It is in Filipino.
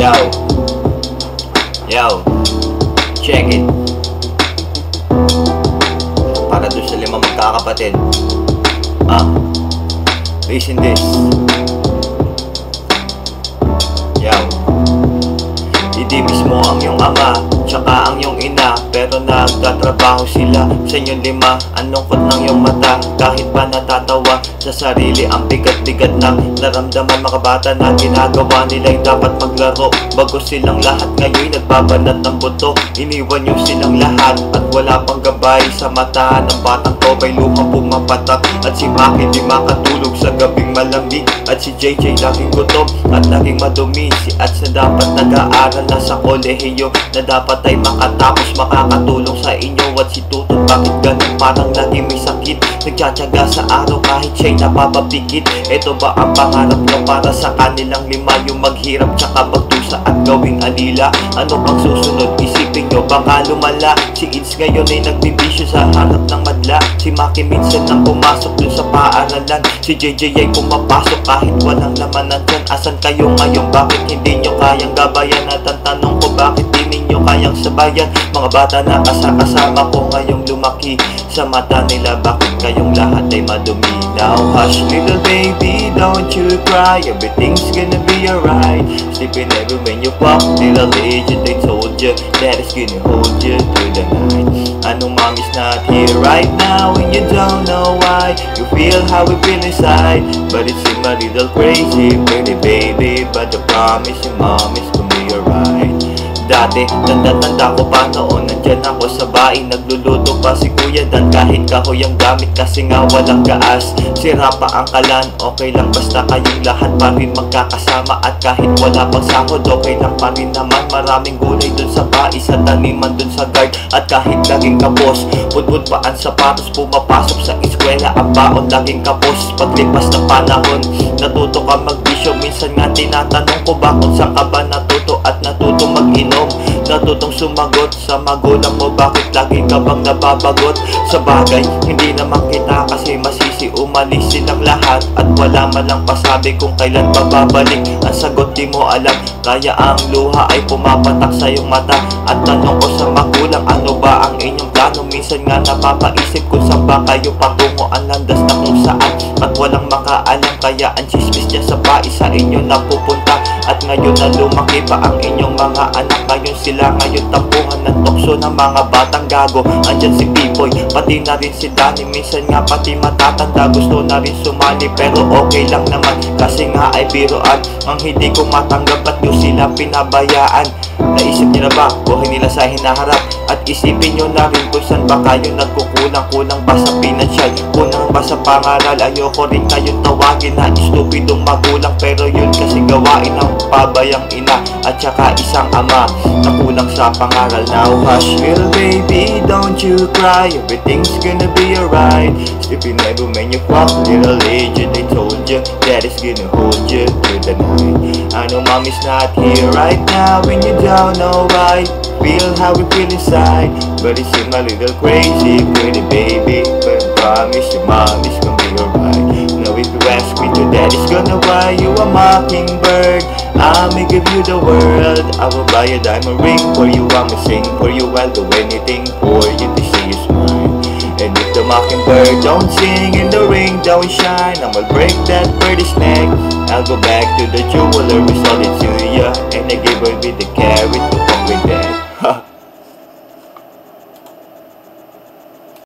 Yo, yo, check it. Para doon sa 5 magkakapatid. Listen this. Yo, hindi mismo ang iyong ama, tsaka ang iyong ina, pero nagtatrabaho sila sa inyong 5. Ang lungkot ng iyong mata, kahit pa natatawa sa sarili. Ang bigat-bigat ng naramdaman mga bata na ginagawa nila'y dapat maglaro. Bago silang lahat ngayon nagbabanat ng buto. Iniwan niyo silang lahat at wala pang gabay sa mata ng batang to. May lumang pumapatak at si Maki di makatulog sa gabing malamig. At si JJ laging gutom at laging madumi. Si Ats na dapat nag-aaral na sa kolehiyo, na dapat ay makatapos makakatulong sa inyo. At si Tuto bakit ganun parang laging may sakit, nagtsatsaga sa araw kahit siya'y napapapikit. Ito ba ang pangarap nyo para sa kanilang 5? Yung maghirap tsaka magdusa at gawing alila. Ano pang susunod? Isipin nyo baka lumala. Si It's ngayon ay nagbibisyo sa harap ng madla. Si Maki minsan nang pumasok dun sa paaralan. Si JJ ay pumapasok kahit walang lamanan dyan. Asan kayo ngayon? Bakit hindi nyo kayang gabayan? At ang tanong ko bakit di ninyo kayang sabayan? Mga bata na kasama ko ngayong lumaki, sa mata nila bakit kayong lahat ay madumi? Now hush little baby, don't you cry, everything's gonna be alright. Sleeping every when you pop, little agent they told you that it's gonna hold you through the night. I know mommy's not here right now and you don't know why. You feel how we feel inside, but it seems a little crazy, pretty baby, but I promise your mommy's gonna be alright. Dati, tanda-tanda ko pa noon, nandyan ako sa bahay, nagluluto pa si Kuya Dan. Kahit kahoy ang gamit kasi nga walang gaas, sira pa ang kalan, okay lang basta kayong lahat pa rin magkakasama. At kahit wala pang sahod, okay lang pa rin naman. Maraming gulay dun sa bahay, sa taniman dun sa guard. At kahit laging kapos, budbud pa ang sapatos, pumapasok sa eskwela, ang baon laging kapos. Paglipas ng panahon, natuto ka magbisyo. Minsan nga tinatanong ko ba kung saan ka ba natuto at natuto mag-inom? Natutong sumagot sa magulang mo, bakit lagi ka bang nababagot? Sa bagay, hindi naman kita kasi masisi, umalis silang lahat at wala man lang pasabi kung kailan bababalik. Ang sagot di mo alam, kaya ang luha ay pumapatak sa iyong mata. At tanong ko sa magulang, ano ba ang inyong plano? Minsan nga napapaisip kung saan ba kayo patungo, ang landas na kung saan at walang makaalam. Kaya ang chismis niya sa bahay sa inyo napupunta. At ngayon na lumaki pa ang inyong mga anak, ngayon sila ngayon tampuhan ng tukso ng mga batang gago. Andyan si Pipoy, pati na rin si Danny, minsan nga pati matatanda gusto na rin sumali. Pero okay lang naman kasi nga ay biroan. Ang hindi ko matanggap at nyo sila pinabayaan. Naisip nyo na ba buhay nila sa hinaharap? At isipin nyo na rin kung saan ba kayo nagkukulang. Kulang ba sa pinansyal? Kulang ba sa pangaral? Ayoko rin kayong tawagin na estupidong magulang, pero yun kasi gawain ng pabayang ina at saka isang ama na kulang sa pangaral. Now hush little baby, don't you cry, everything's gonna be alright. Sleeping never when you fuck, little agent they told you that it's gonna hold you through the night. I know mommy's not here right now and you don't know why. Feel how we feel inside, but it seems a little crazy, pretty baby, but I promise your mommy's gonna be alright. Now if you ask me to daddy's gonna buy you a mockingbird, I'ma give you the world. I will buy a diamond ring for you, I'ma sing for you, I'll do anything for you to see you smile. And if the mockingbird don't sing and the ring don't shine, I'ma break that birdie's neck. I'll go back to the jeweler, we sold it to ya, and I gave her with the carrot to